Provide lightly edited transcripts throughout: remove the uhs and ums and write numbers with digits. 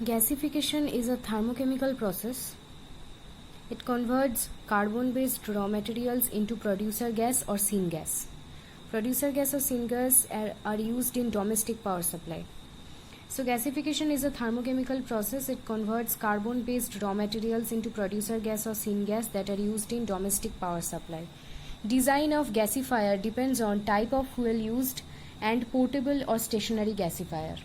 Gasification is a thermochemical process. It converts carbon-based raw materials into producer gas or syngas. Producer gas or syngas are used in domestic power supply. So gasification is a thermochemical process. It converts carbon-based raw materials into producer gas or syngas that are used in domestic power supply. Design of gasifier depends on type of fuel used and portable or stationary gasifier.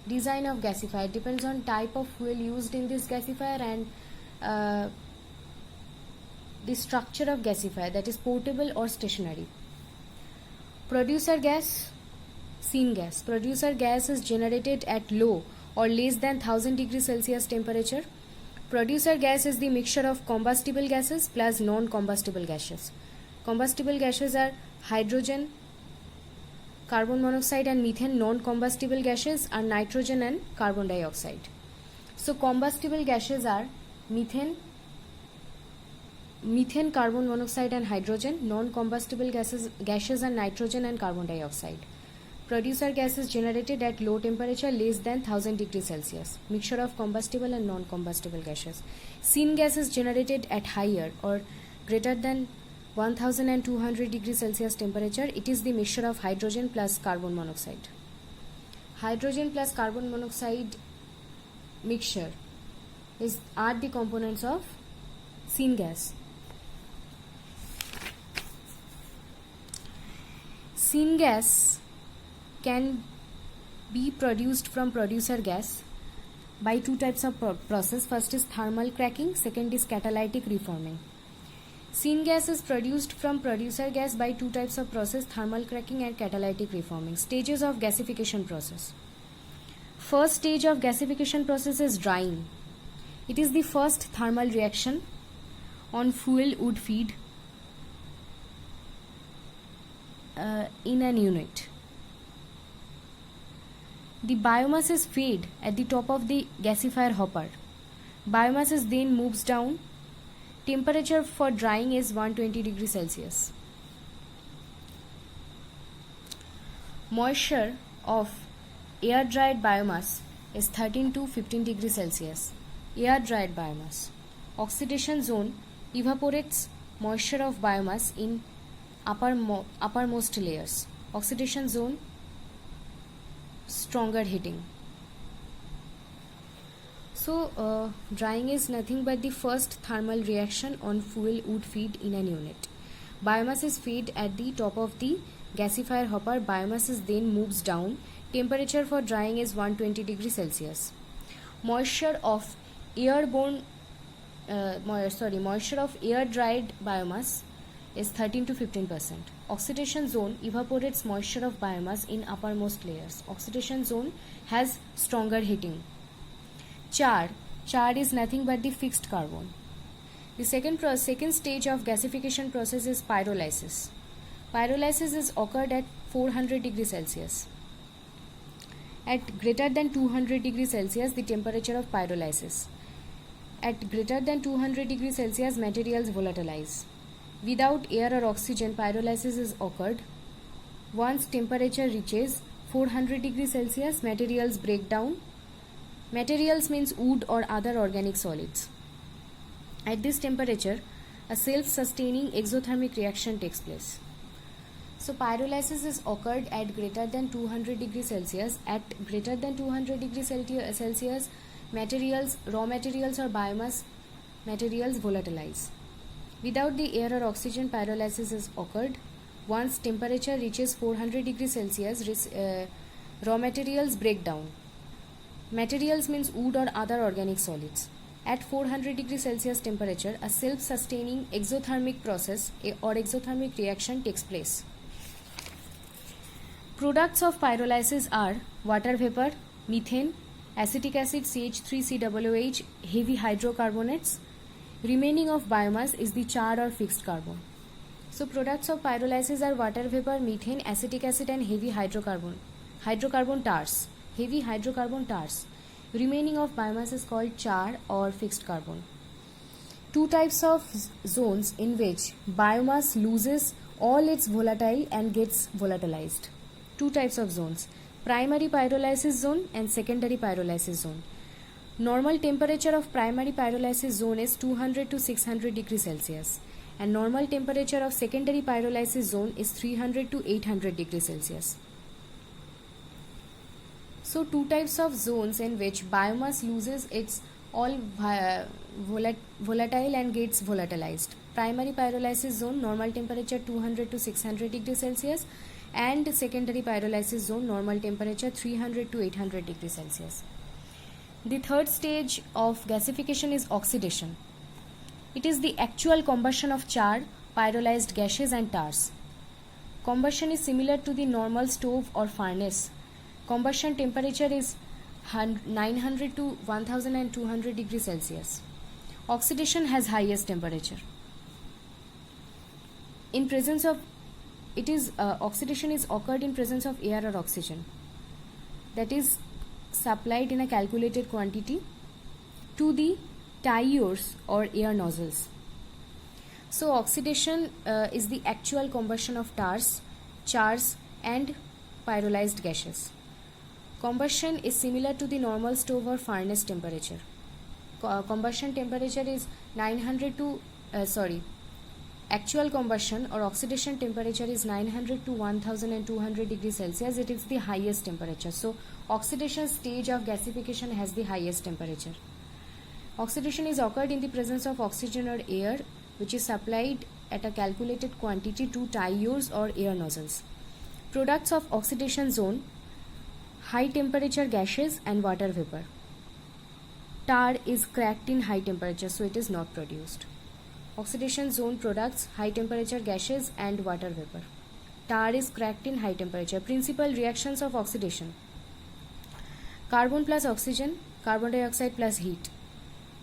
Design of gasifier depends on type of fuel used in this gasifier and the structure of gasifier, that is portable or stationary. Producer gas, syngas. Producer gas is generated at low or less than 1000 degrees Celsius temperature. Producer gas is the mixture of combustible gases plus non-combustible gases. Combustible gases are hydrogen, carbon monoxide and methane. Non-combustible gases are nitrogen and carbon dioxide. So combustible gases are methane, carbon monoxide and hydrogen. Non-combustible gases are nitrogen and carbon dioxide. Producer gas is generated at low temperature less than 1000 degrees Celsius. Mixture of combustible and non-combustible gases. Syngas is generated at higher or greater than 1200 degrees Celsius temperature. It is the mixture of hydrogen plus carbon monoxide. Hydrogen plus carbon monoxide mixture are the components of syngas. Syngas can be produced from producer gas by two types of process. First is thermal cracking, second is catalytic reforming. Syngas is produced from producer gas by two types of process, thermal cracking and catalytic reforming. Stages of gasification process. First stage of gasification process is drying. It is the first thermal reaction on fuel wood feed in an unit. The biomass is fed at the top of the gasifier hopper. Biomass is then moves down. Temperature for drying is 120 degrees Celsius. Moisture of air dried biomass is 13 to 15 degrees Celsius. Air dried biomass. Oxidation zone evaporates moisture of biomass in uppermost layers. Oxidation zone, stronger heating. So drying is nothing but the first thermal reaction on fuel wood feed in an unit. Biomass is fed at the top of the gasifier hopper. Biomass is then moves down. Temperature for drying is 120 degrees Celsius. Moisture of air dried biomass is 13 to 15%. Oxidation zone evaporates moisture of biomass in uppermost layers. Oxidation zone has stronger heating. Char is nothing but the fixed carbon. The second stage of gasification process is pyrolysis. Pyrolysis is occurred at 400 degrees Celsius. At greater than 200 degrees Celsius, the temperature of pyrolysis. At greater than 200 degrees Celsius, materials volatilize. Without air or oxygen, pyrolysis is occurred. Once temperature reaches 400 degrees Celsius, materials break down. Materials means wood or other organic solids. At this temperature, a self-sustaining exothermic reaction takes place. So pyrolysis is occurred at greater than 200 degrees Celsius. At greater than 200 degrees Celsius, raw materials or biomass materials volatilize. Without the air or oxygen, pyrolysis is occurred. Once temperature reaches 400 degrees Celsius, raw materials break down. Materials means wood or other organic solids. At 400 degrees Celsius temperature, a self-sustaining exothermic process or exothermic reaction takes place. Products of pyrolysis are water vapor, methane, acetic acid CH3COOH, heavy hydrocarbonates. Remaining of biomass is the char or fixed carbon. So products of pyrolysis are water vapor, methane, acetic acid and heavy hydrocarbon tars. Heavy hydrocarbon tars. Remaining of biomass is called char or fixed carbon. Two types of zones in which biomass loses all its volatile and gets volatilized. Two types of zones. primary pyrolysis zone and secondary pyrolysis zone. Normal temperature of primary pyrolysis zone is 200 to 600 degrees Celsius and normal temperature of secondary pyrolysis zone is 300 to 800 degrees Celsius. So two types of zones in which biomass loses its all volatile and gets volatilized. Primary pyrolysis zone, normal temperature 200 to 600 degrees Celsius, and secondary pyrolysis zone, normal temperature 300 to 800 degrees Celsius. The third stage of gasification is oxidation. It is the actual combustion of char, pyrolyzed gases and tars. Combustion is similar to the normal stove or furnace. Combustion temperature is 900 to 1200 degrees Celsius. Oxidation has highest temperature. In presence of oxidation is occurred in presence of air or oxygen that is supplied in a calculated quantity to the tires or air nozzles. So oxidation is the actual combustion of tars, chars and pyrolyzed gases. Combustion is similar to the normal stove or furnace temperature. Combustion temperature is actual combustion or oxidation temperature is 900 to 1200 degrees Celsius. It is the highest temperature. So oxidation stage of gasification has the highest temperature. Oxidation is occurred in the presence of oxygen or air which is supplied at a calculated quantity to tires or air nozzles. Products of oxidation zone: high temperature gases and water vapor. Tar is cracked in high temperature, so it is not produced. Oxidation zone products: high temperature gases and water vapor. Tar is cracked in high temperature. Principal reactions of oxidation: carbon plus oxygen, carbon dioxide plus heat.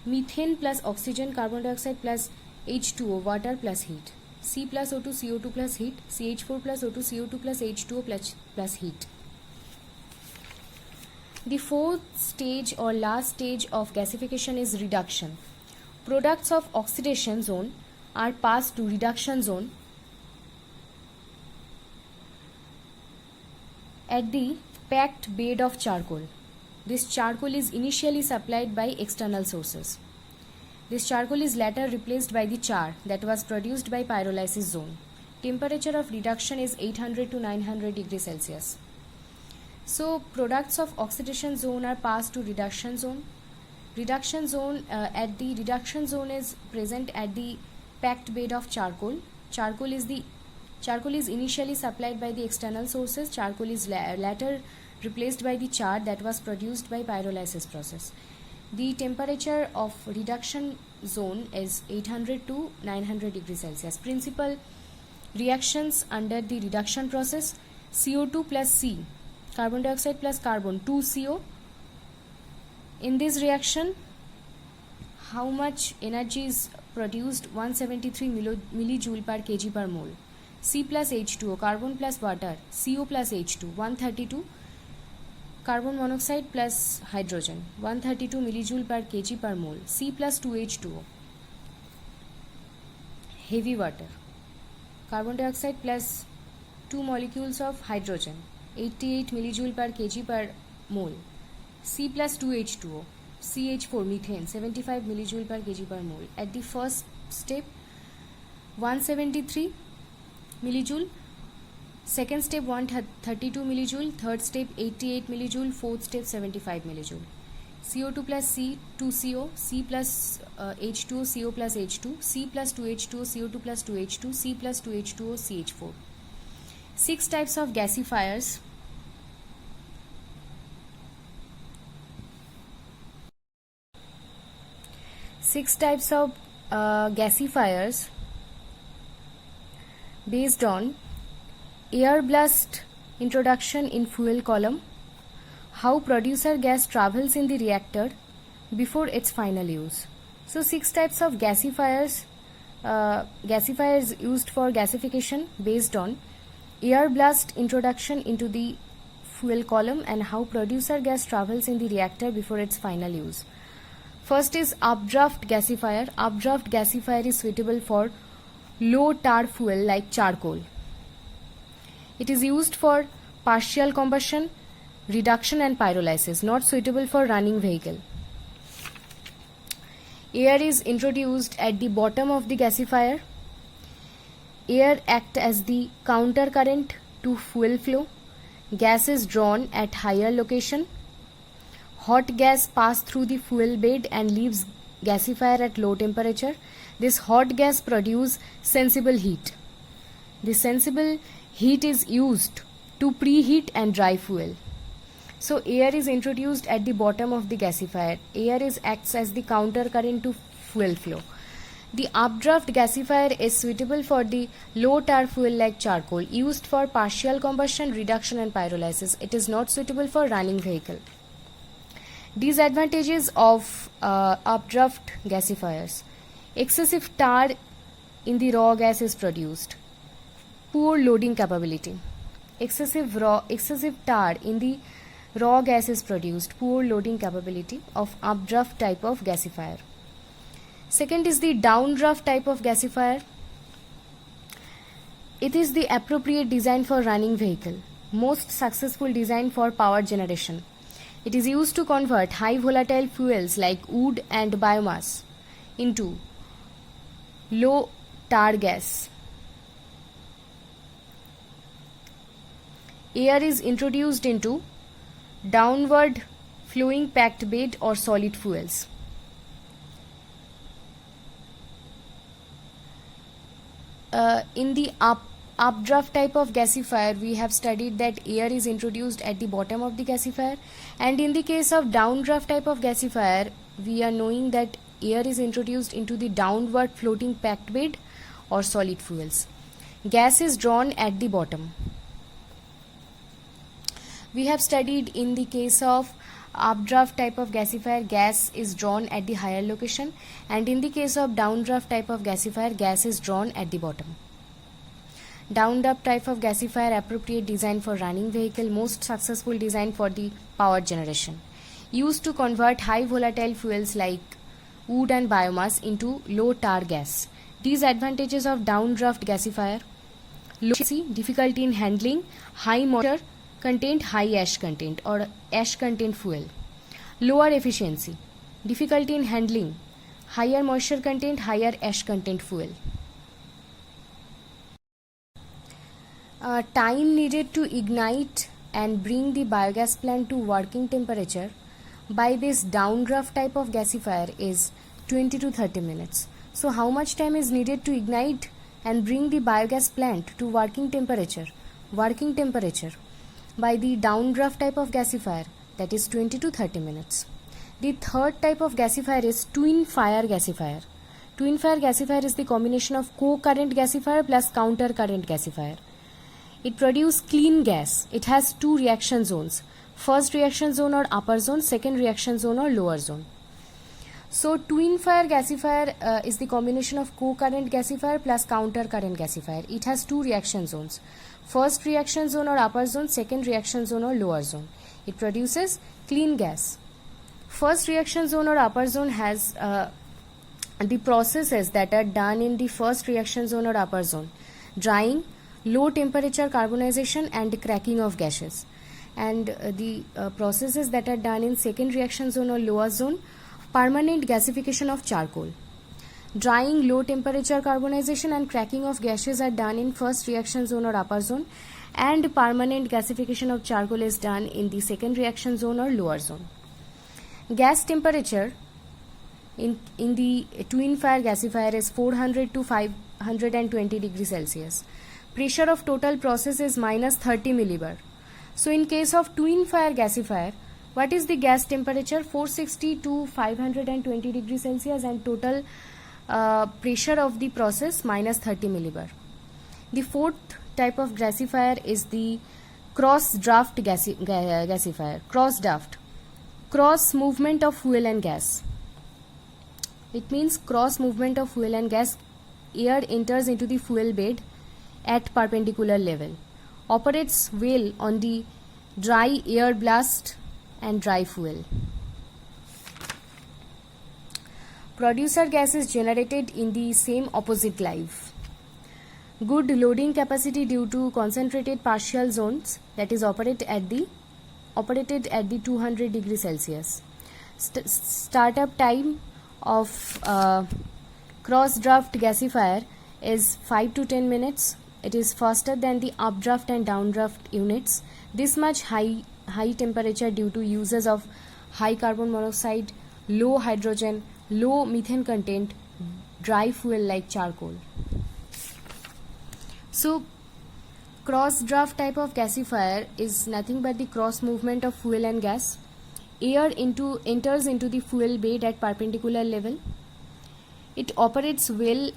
Methane plus oxygen, carbon dioxide plus H2O, water plus heat. C plus O2, CO2 plus heat. CH4 plus O2, CO2 plus H2O plus heat. The fourth stage or last stage of gasification is reduction. Products of oxidation zone are passed to reduction zone at the packed bed of charcoal. This charcoal is initially supplied by external sources. This charcoal is later replaced by the char that was produced by pyrolysis zone. Temperature of reduction is 800 to 900 degrees Celsius. So products of oxidation zone are passed to reduction zone. Reduction zone is present at the packed bed of charcoal. Charcoal is initially supplied by the external sources. Charcoal is later replaced by the char that was produced by pyrolysis process. The temperature of reduction zone is 800 to 900 degrees Celsius. Principal reactions under the reduction process: CO2 plus C, carbon dioxide plus carbon, 2CO. In this reaction, how much energy is produced? 173 millijoule per kg per mole. C plus H2O, carbon plus water, CO plus H2, 132. Carbon monoxide plus hydrogen, 132 millijoule per kg per mole. C plus 2H2O. Heavy water. Carbon dioxide plus 2 molecules of hydrogen, 88 millijoule per kg per mole. C plus 2H2O. CH4 methane, 75 millijoule per kg per mole. At the first step, 173 millijoule. Second step 132 millijoule, third step 88 millijoule, fourth step 75 millijoule. CO2 plus C, 2CO, C plus H2O, CO plus H2, C plus 2H2O, CO2 plus 2H2, C plus 2H2O, CH4. 6 types of gasifiers. Six types of gasifiers based on air blast introduction in fuel column, how producer gas travels in the reactor before its final use. So 6 types of gasifiers used for gasification based on air blast introduction into the fuel column and how producer gas travels in the reactor before its final use. First is updraft gasifier. Updraft gasifier is suitable for low tar fuel like charcoal. It is used for partial combustion, reduction and pyrolysis, not suitable for running vehicle. Air is introduced at the bottom of the gasifier. Air acts as the counter current to fuel flow. Gas is drawn at higher location. Hot gas passes through the fuel bed and leaves gasifier at low temperature. This hot gas produces sensible heat. The sensible heat is used to preheat and dry fuel. So air is introduced at the bottom of the gasifier. Air acts as the counter current to fuel flow. The updraft gasifier is suitable for the low tar fuel like charcoal, used for partial combustion, reduction and pyrolysis. It is not suitable for running vehicle. Disadvantages of updraft gasifiers. Excessive tar in the raw gas is produced. Poor loading capability. Excessive tar in the raw gas is produced. Poor loading capability of updraft type of gasifier. Second is the downdraft type of gasifier. It is the appropriate design for running vehicle. Most successful design for power generation. It is used to convert high volatile fuels like wood and biomass into low tar gas. Air is introduced into downward flowing packed bed or solid fuels. In the updraft type of gasifier, we have studied that air is introduced at the bottom of the gasifier, and in the case of downdraft type of gasifier, we are knowing that air is introduced into the downward floating packed bed or solid fuels. Gas is drawn at the bottom. We have studied in the case of updraft type of gasifier, gas is drawn at the higher location, and in the case of downdraft type of gasifier, gas is drawn at the bottom. Downdraft type of gasifier, appropriate design for running vehicle, most successful design for the power generation. Used to convert high volatile fuels like wood and biomass into low tar gas. Disadvantages of downdraft gasifier: low efficiency, difficulty in handling, high moisture content, high ash content or ash content fuel. Lower efficiency, difficulty in handling, higher moisture content, higher ash content fuel. Time needed to ignite and bring the biogas plant to working temperature by this downdraft type of gasifier is 20 to 30 minutes. So how much time is needed to ignite and bring the biogas plant to working temperature? Working temperature by the downdraft type of gasifier, that is 20 to 30 minutes. The third type of gasifier is twin fire gasifier. Twin fire gasifier is the combination of co-current gasifier plus counter current gasifier. It produces clean gas. It has two reaction zones. First reaction zone or upper zone, second reaction zone or lower zone. So twin fire gasifier is the combination of co-current gasifier plus counter current gasifier. It has two reaction zones. First reaction zone or upper zone, second reaction zone or lower zone. It produces clean gas. First reaction zone or upper zone has the processes that are done in the first reaction zone or upper zone: drying, low temperature carbonization and cracking of gases. And the processes that are done in second reaction zone or lower zone: permanent gasification of charcoal. Drying, low temperature carbonization and cracking of gases are done in first reaction zone or upper zone, and permanent gasification of charcoal is done in the second reaction zone or lower zone. Gas temperature in the twin fire gasifier is 400 to 520 degrees Celsius. Pressure of total process is minus 30 millibar. So in case of twin fire gasifier, what is the gas temperature? 460 to 520 degrees Celsius, and total pressure of the process minus 30 millibar. The fourth type of gasifier is the cross draft gasifier. Cross draft, cross movement of fuel and gas. It means cross movement of fuel and gas. Air enters into the fuel bed at perpendicular level. Operates well on the dry air blast and dry fuel. Producer gas is generated in the same opposite live. Good loading capacity due to concentrated partial zones, that is operate at the operated at the 200 degrees Celsius. Startup time of cross draft gasifier is 5 to 10 minutes. It is faster than the updraft and downdraft units. This much high temperature due to uses of high carbon monoxide, low hydrogen, low methane content, dry fuel like charcoal. So cross draft type of gasifier is nothing but the cross movement of fuel and gas. Air enters into the fuel bed at perpendicular level. It operates well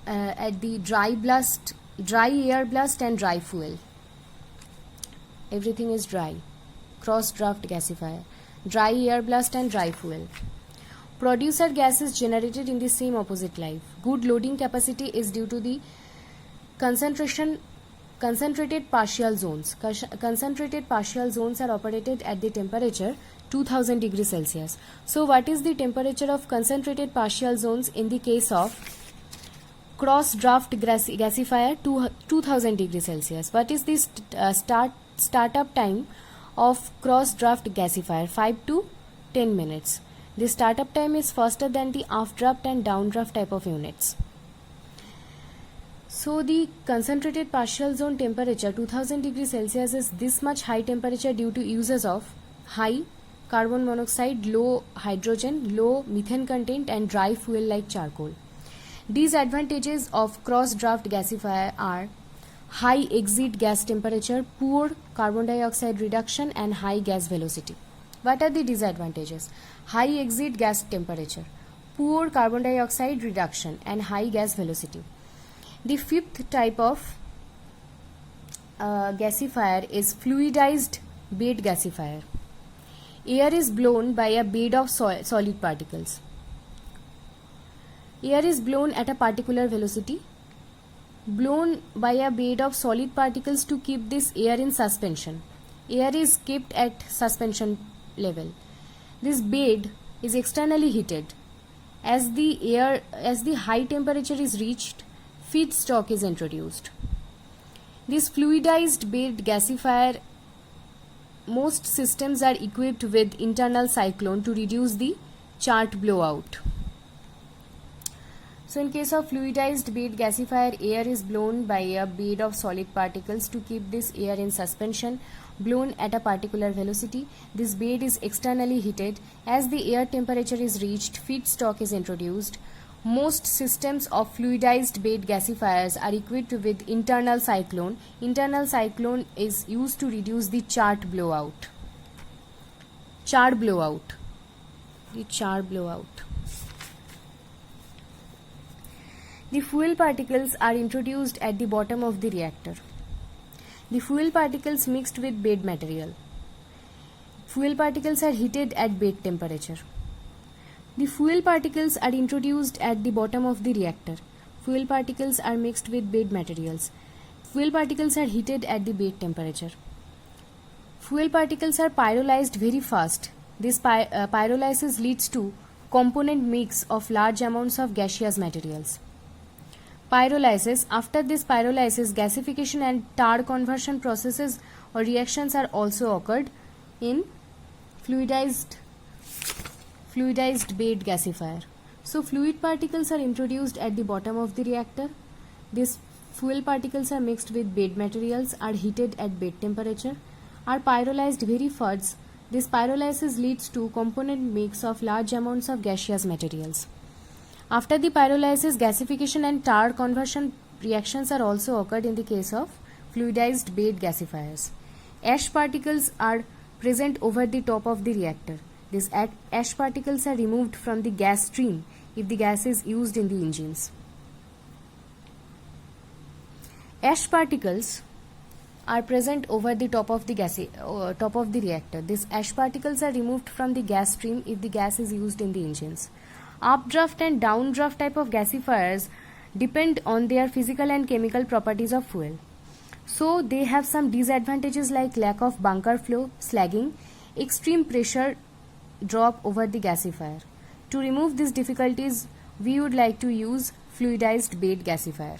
at the dry air blast and dry fuel. Everything is dry. Cross draft gasifier. Dry air blast and dry fuel. Producer gas is generated in the same opposite life. Good loading capacity is due to the concentrated partial zones. Concentrated partial zones are operated at the temperature 2000 degrees Celsius. So what is the temperature of concentrated partial zones in the case of cross draft gasifier? 2000 degrees Celsius. What is the startup time of cross draft gasifier? 5 to 10 minutes. The startup time is faster than the updraft and downdraft type of units. So the concentrated partial zone temperature 2000 degrees Celsius is this much high temperature due to uses of high carbon monoxide, low hydrogen, low methane content and dry fuel like charcoal. Disadvantages of cross draft gasifier are high exit gas temperature, poor carbon dioxide reduction and high gas velocity. What are the disadvantages? High exit gas temperature, poor carbon dioxide reduction and high gas velocity. The fifth type of gasifier is fluidized bed gasifier. Air is blown by a bed of solid particles. Air is blown at a particular velocity, blown by a bed of solid particles to keep this air in suspension. Air is kept at suspension level. This bed is externally heated. As the high temperature is reached, feedstock is introduced. This fluidized bed gasifier, most systems are equipped with internal cyclone to reduce the chart blowout. So in case of fluidized bed gasifier, air is blown by a bed of solid particles to keep this air in suspension, blown at a particular velocity. This bed is externally heated. As the air temperature is reached, feedstock is introduced. Most systems of fluidized bed gasifiers are equipped with internal cyclone. Internal cyclone is used to reduce the chart blowout. Char blowout. The char blowout. The fuel particles are introduced at the bottom of the reactor. The fuel particles mixed with bed material. Fuel particles are heated at bed temperature. The fuel particles are introduced at the bottom of the reactor. Fuel particles are mixed with bed materials. Fuel particles are heated at the bed temperature. Fuel particles are pyrolyzed very fast. This pyrolysis leads to component mix of large amounts of gaseous materials. Pyrolysis. After this pyrolysis, gasification and tar conversion processes or reactions are also occurred in fluidized bed gasifier. So fluid particles are introduced at the bottom of the reactor. These fuel particles are mixed with bed materials, are heated at bed temperature, are pyrolyzed very fast. This pyrolysis leads to component mix of large amounts of gaseous materials. After the pyrolysis, gasification and tar conversion reactions are also occurred in the case of fluidized bed gasifiers. Ash particles are present over the top of the reactor. These ash particles are removed from the gas stream if the gas is used in the engines. Ash particles are present over the top of the reactor. These ash particles are removed from the gas stream if the gas is used in the engines. Updraft and downdraft type of gasifiers depend on their physical and chemical properties of fuel. So they have some disadvantages like lack of bunker flow, slagging, extreme pressure drop over the gasifier. To remove these difficulties, we would like to use fluidized bed gasifier.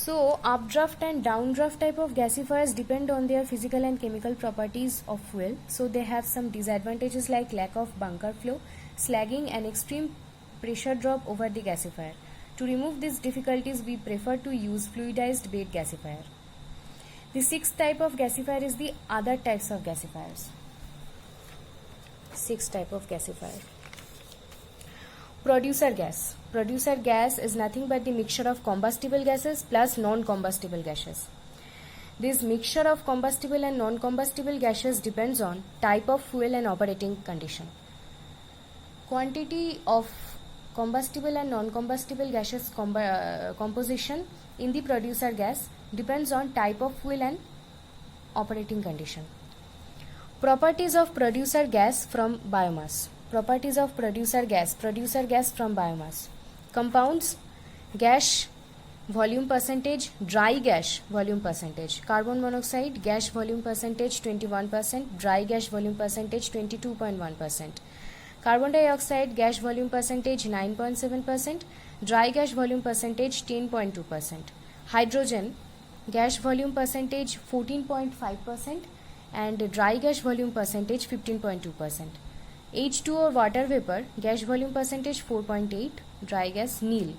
So, updraft and downdraft type of gasifiers depend on their physical and chemical properties of fuel. So, they have some disadvantages like lack of bunker flow, slagging, and extreme pressure drop over the gasifier. To remove these difficulties, we prefer to use fluidized bed gasifier. The sixth type of gasifier is the other types of gasifiers. Sixth type of gasifier. Producer gas. Producer gas is nothing but the mixture of combustible gases plus non-combustible gases. This mixture of combustible and non-combustible gases depends on type of fuel and operating condition. Quantity of combustible and non-combustible gases composition in the producer gas depends on type of fuel and operating condition. Properties of producer gas from biomass. Properties of producer gas from biomass. Compounds, gas volume percentage, dry gas volume percentage. Carbon monoxide gas volume percentage 21%, dry gas volume percentage 22.1%. Carbon dioxide gas volume percentage 9.7%, dry gas volume percentage 10.2%. Hydrogen gas volume percentage 14.5% and dry gas volume percentage 15.2%. H2O water vapor gas volume percentage 4.8, dry gas nil.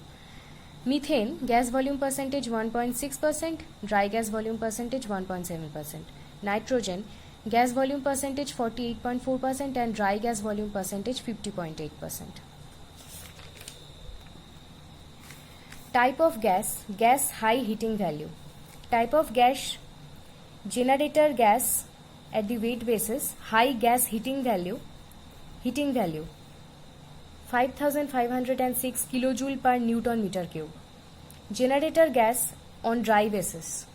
Methane gas volume percentage 1.6%, dry gas volume percentage 1.7%. Nitrogen gas volume percentage 48.4% and dry gas volume percentage 50.8%. Type of gas, gas high heating value. Type of gas, generator gas at the weight basis, high gas heating value 5506 kilojoule per Newton meter cube. Generator gas on dry basis,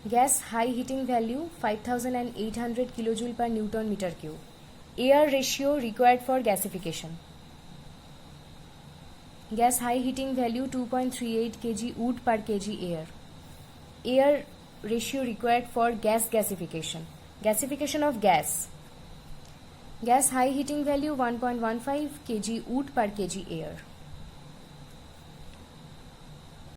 gas high heating value 5800 kilojoule per Newton meter cube. Air ratio required for gasification. Gas high heating value 2.38 kg wood per kg air. Air ratio required for gas gasification. Gasification of gas. Gas high heating value 1.15 kg wood per kg air.